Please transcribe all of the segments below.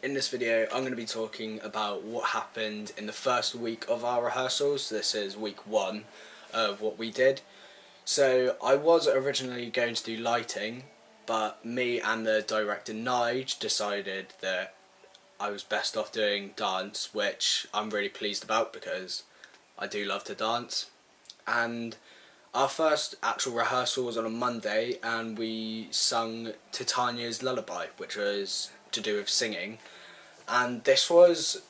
In this video I'm going to be talking about what happened in the first week of our rehearsals. This is week 1 of what we did. So I was originally going to do lighting, but me and the director Nige decided that I was best off doing dance, which I'm really pleased about because I do love to dance. And our first actual rehearsal was on a Monday, and we sung Titania's Lullaby, which was to do with singing. And this was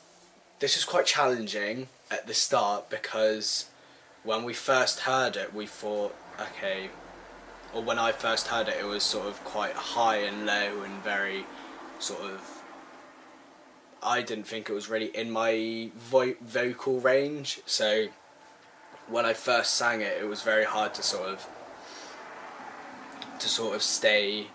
quite challenging at the start because when we first heard it, we thought, okay, or when I first heard it, it was sort of quite high and low and very sort of. I didn't think it was really in my vocal range, so when I first sang it, it was very hard to sort of stay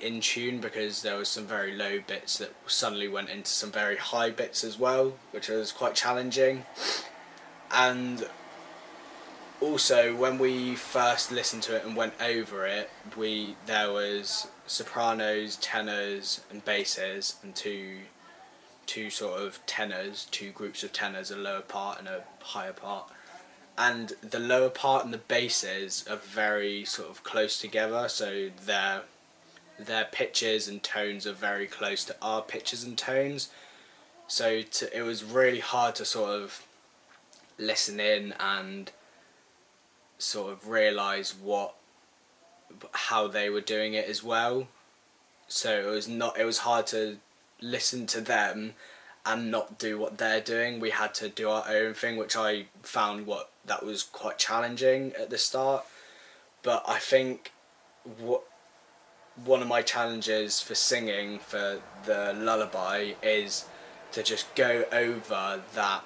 in tune, because there was some very low bits that suddenly went into some very high bits as well, which was quite challenging. And also, when we first listened to it and went over it, there was sopranos, tenors and basses, and two sort of tenors, two groups of tenors, a lower part and a higher part. And the lower part and the basses are very sort of close together, so their pitches and tones are very close to our pitches and tones. So it was really hard to sort of listen in and sort of realise how they were doing it as well. So it was hard to listen to them and not do what they're doing. We had to do our own thing, which I found that was quite challenging at the start. But I think one of my challenges for singing for the lullaby is to just go over that,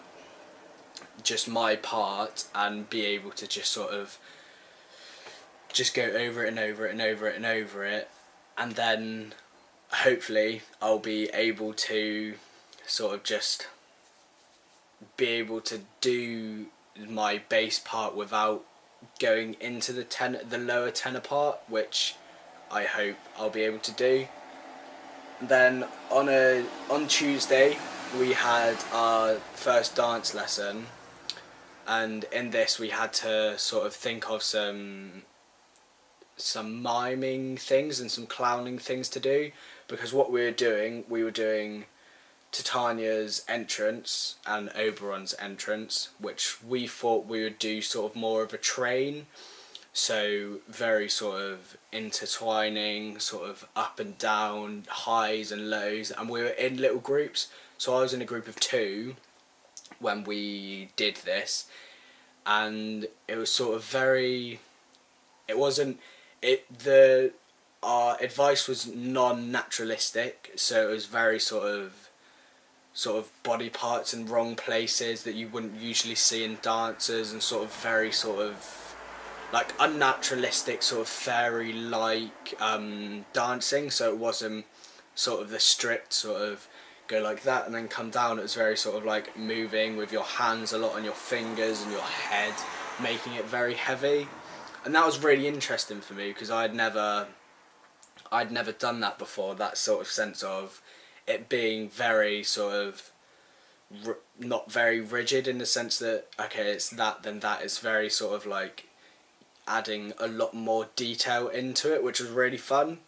just my part, and be able to just sort of just go over it and over it and over it and over it, and then hopefully I'll be able to sort of just be able to do my bass part without going into the lower tenor part, which I hope I'll be able to do. Then on Tuesday we had our first dance lesson, and in this we had to sort of think of some miming things and some clowning things to do, because what we were doing Titania's entrance and Oberon's entrance, which we thought we would do sort of more of a train, so very sort of intertwining, sort of up and down, highs and lows, and we were in little groups. So I was in a group of 2 when we did this, and it was sort of very, it wasn't, our advice was non-naturalistic, so it was very sort of body parts in wrong places that you wouldn't usually see in dancers, and sort of very sort of like unnaturalistic, sort of fairy-like dancing. So it wasn't sort of the strict sort of go like that and then come down. It was very sort of like moving with your hands a lot on your fingers and your head, making it very heavy. And that was really interesting for me because I'd never done that before, that sort of sense of it being very sort of not very rigid, in the sense that, okay, it's that, then that. Is very sort of like adding a lot more detail into it, which was really fun.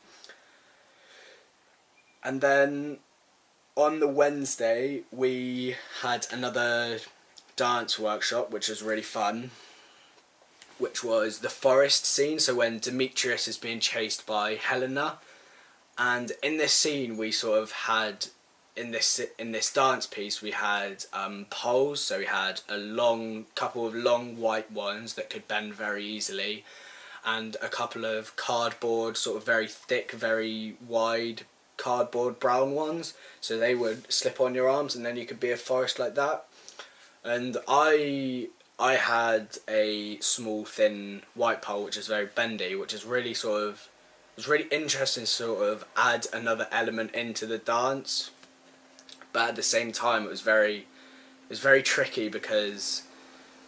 And then on the Wednesday we had another dance workshop, which was really fun, which was the forest scene. So when Demetrius is being chased by Helena, and in this scene we sort of had, in this dance piece we had poles. So we had a couple of long white ones that could bend very easily, and a couple of cardboard, sort of very thick, very wide cardboard brown ones, so they would slip on your arms and then you could be a forest like that. And I had a small thin white pole which is very bendy, which is really sort of, it was really interesting to sort of add another element into the dance, but at the same time it was very tricky, because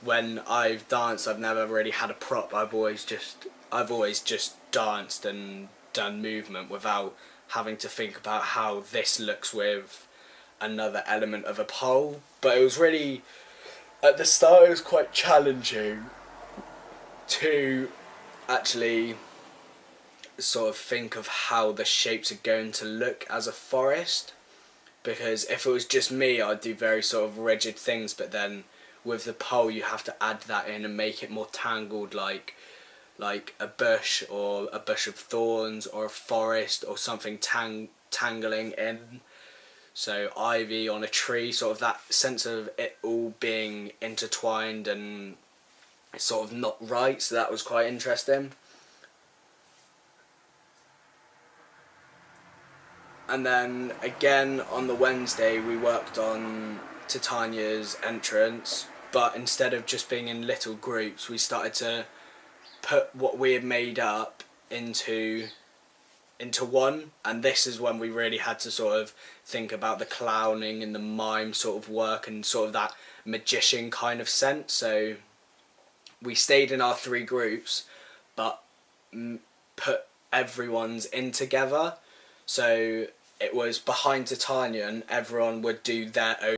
when I've danced I've never really had a prop. I've always just danced and done movement without having to think about how this looks with another element of a pole. But it was really, at the start it was quite challenging to actually sort of think of how the shapes are going to look as a forest, because if it was just me I'd do very sort of rigid things, but then with the pole you have to add that in and make it more tangled, like a bush or a bush of thorns or a forest or something tangling in. So ivy on a tree, sort of that sense of it all being intertwined and sort of not right, so that was quite interesting. And then again on the Wednesday we worked on Titania's entrance, but instead of just being in little groups we started to put what we had made up into one, and this is when we really had to sort of think about the clowning and the mime sort of work and sort of that magician kind of sense. So we stayed in our three groups but put everyone's in together, so it was behind Titania and everyone would do their own